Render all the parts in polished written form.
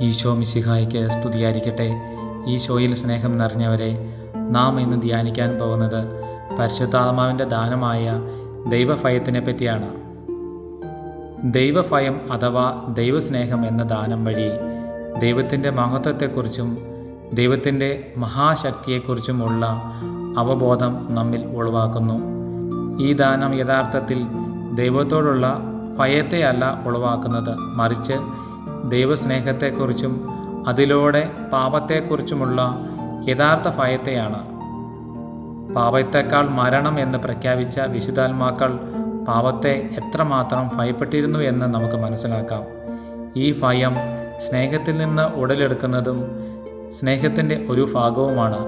ഈശോ മിശിഹായ്ക്ക് സ്തുതിയായിരിക്കട്ടെ. ഈശോയിൽ സ്നേഹം നിറഞ്ഞവരെ, നാം ഇന്ന് ധ്യാനിക്കാൻ പോകുന്നത് പരിശുദ്ധാത്മാവിൻ്റെ ദാനമായ ദൈവഭയത്തിനെ പറ്റിയാണ്. ദൈവഭയം അഥവാ ദൈവസ്നേഹം എന്ന ദാനം വഴി ദൈവത്തിൻ്റെ മഹത്വത്തെക്കുറിച്ചും ദൈവത്തിൻ്റെ മഹാശക്തിയെക്കുറിച്ചുമുള്ള അവബോധം നമ്മിൽ ഉളവാക്കുന്നു. ഈ ദാനം യഥാർത്ഥത്തിൽ ദൈവത്തോടുള്ള ഭയത്തെയല്ല ഉളവാക്കുന്നത്, മറിച്ച് ദൈവസ്നേഹത്തെക്കുറിച്ചും അതിലൂടെ പാപത്തെക്കുറിച്ചുമുള്ള യഥാർത്ഥ ഭയത്തെയാണ്. പാപത്തേക്കാൾ മരണം എന്ന് പ്രഖ്യാപിച്ച വിശുദ്ധാത്മാക്കൾ പാപത്തെ എത്രമാത്രം ഭയപ്പെട്ടിരുന്നു എന്ന് നമുക്ക് മനസ്സിലാക്കാം. ഈ ഭയം സ്നേഹത്തിൽ നിന്ന് ഉടലെടുക്കുന്നതും സ്നേഹത്തിൻ്റെ ഒരു ഭാഗവുമാണ്.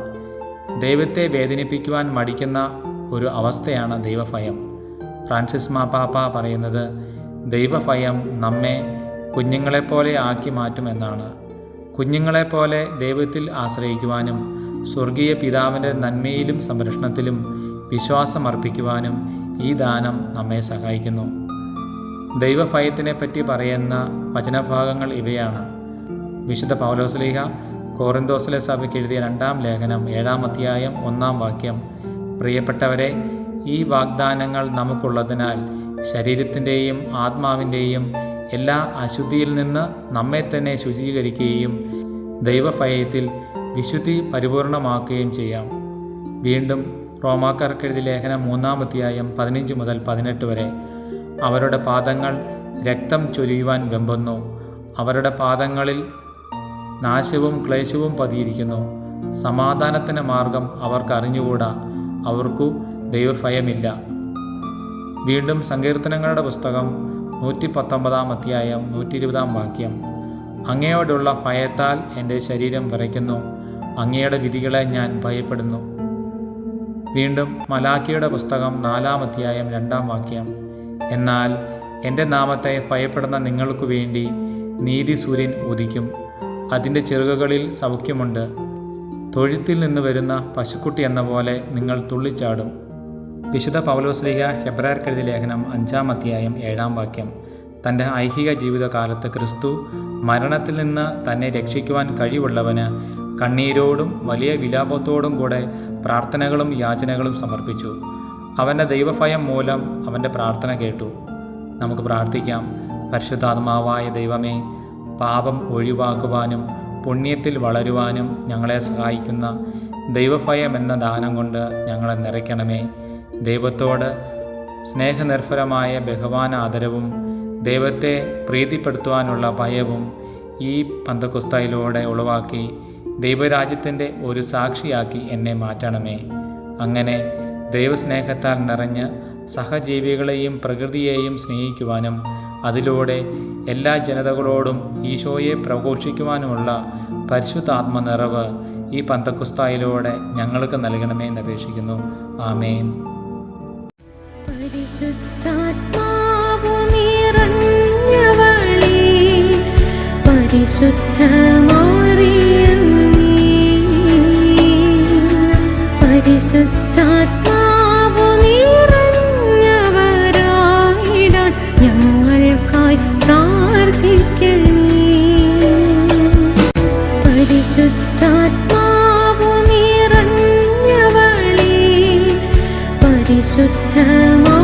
ദൈവത്തെ വേദനിപ്പിക്കുവാൻ മടിക്കുന്ന ഒരു അവസ്ഥയാണ് ദൈവഭയം. ഫ്രാൻസിസ് മാർപ്പാപ്പ പറയുന്നത് ദൈവഭയം നമ്മെ കുഞ്ഞുങ്ങളെപ്പോലെ ആക്കി മാറ്റുമെന്നാണ്. കുഞ്ഞുങ്ങളെപ്പോലെ ദൈവത്തിൽ ആശ്രയിക്കുവാനും സ്വർഗീയ പിതാവിൻ്റെ നന്മയിലും സംരക്ഷണത്തിലും വിശ്വാസമർപ്പിക്കുവാനും ഈ ദാനം നമ്മെ സഹായിക്കുന്നു. ദൈവഭയത്തിനെ പറ്റി പറയുന്ന വചനഭാഗങ്ങൾ ഇവയാണ്. വിശുദ്ധ പൗലോസ്ലീഹ കൊറിന്തോസിലെ സഭയ്ക്ക് എഴുതിയ 2-ാം ലേഖനം 7-ാം അധ്യായം 1-ാം വാക്യം: പ്രിയപ്പെട്ടവരെ, ഈ വാഗ്ദാനങ്ങൾ നമുക്കുള്ളതിനാൽ ശരീരത്തിൻ്റെയും ആത്മാവിൻ്റെയും എല്ലാ അശുദ്ധിയിൽ നിന്ന് നമ്മെ തന്നെ ശുചീകരിക്കുകയും ദൈവഭയത്തിൽ വിശുദ്ധി പരിപൂർണമാക്കുകയും ചെയ്യാം. വീണ്ടും റോമാക്കാർക്കെഴുതിയ ലേഖനം 3-ാം അധ്യായം 15 മുതൽ 18 വരെ: അവരുടെ പാദങ്ങൾ രക്തം ചൊരിയുവാൻ വെമ്പുന്നു, അവരുടെ പാദങ്ങളിൽ നാശവും ക്ലേശവും പതിയിരിക്കുന്നു. സമാധാനത്തിൻ്റെ മാർഗം അവർക്ക് അറിഞ്ഞുകൂടാ, അവർക്കു ദൈവഭയമില്ല. വീണ്ടും സങ്കീർത്തനങ്ങളുടെ പുസ്തകം 119-ാം അധ്യായം 120-ാം വാക്യം: അങ്ങയോടുള്ള ഭയത്താൽ എൻ്റെ ശരീരം വിറയ്ക്കുന്നു, അങ്ങയുടെ വിധികളെ ഞാൻ ഭയപ്പെടുന്നു. വീണ്ടും മലാക്കിയുടെ പുസ്തകം 4-ാം അധ്യായം 2-ാം വാക്യം: എന്നാൽ എൻ്റെ നാമത്തെ ഭയപ്പെടുന്ന നിങ്ങൾക്കു വേണ്ടി നീതി സൂര്യൻ ഉദിക്കും, അതിൻ്റെ ചിറകുകളിൽ സൗഖ്യമുണ്ട്. തൊഴുത്തിൽ നിന്ന് വരുന്ന പശുക്കുട്ടി എന്ന പോലെ നിങ്ങൾ തുള്ളിച്ചാടും. വിശുദ്ധ പൗലോസ്ലീഹ ഹെബ്രായർക്കെഴുതിയ ലേഖനം 5-ാം അധ്യായം 7-ാം വാക്യം: തൻ്റെ ഐഹിക ജീവിതകാലത്ത് ക്രിസ്തു മരണത്തിൽ നിന്ന് തന്നെ രക്ഷിക്കുവാൻ കഴിവുള്ളവന് കണ്ണീരോടും വലിയ വിലാപത്തോടും കൂടെ പ്രാർത്ഥനകളും യാചനകളും സമർപ്പിച്ചു. അവൻ്റെ ദൈവഭയം മൂലം അവൻ്റെ പ്രാർത്ഥന കേട്ടു. നമുക്ക് പ്രാർത്ഥിക്കാം. പരിശുദ്ധാത്മാവായ ദൈവമേ, പാപം ഒഴിവാക്കുവാനും പുണ്യത്തിൽ വളരുവാനും ഞങ്ങളെ സഹായിക്കുന്ന ദൈവഭയം എന്ന ദാനം കൊണ്ട് ഞങ്ങളെ നിറയ്ക്കണമേ. ദൈവത്തോട് സ്നേഹനിർഭരമായ ബഹുമാന ആദരവും ദൈവത്തെ പ്രീതിപ്പെടുത്തുവാനുള്ള ഭയവും ഈ പന്തക്കുസ്തയിലൂടെ ഉളവാക്കി ദൈവരാജ്യത്തിൻ്റെ ഒരു സാക്ഷിയാക്കി എന്നെ മാറ്റണമേ. അങ്ങനെ ദൈവസ്നേഹത്താൽ നിറഞ്ഞ് സഹജീവികളെയും പ്രകൃതിയെയും സ്നേഹിക്കുവാനും അതിലൂടെ എല്ലാ ജനതകളോടും ഈശോയെ പ്രഘോഷിക്കുവാനുമുള്ള പരിശുദ്ധാത്മ നിറവ് ഈ പന്തക്കുസ്തയിലൂടെ ഞങ്ങൾക്ക് നൽകണമേ എന്ന് അപേക്ഷിക്കുന്നു. ആമേൻ. പരിശുദ്ധാത്മാവു നിറഞ്ഞവളേ, പരിശുദ്ധ മറിയമേ, പരിശുദ്ധാത്മാവു നിറഞ്ഞവരായിടാൻ ഞങ്ങൾക്കായി പ്രാർത്ഥിക്കണേ. പരിശുദ്ധാത്മാവു നിറഞ്ഞവളേ, പരിശുദ്ധ ശുദ്ധമാ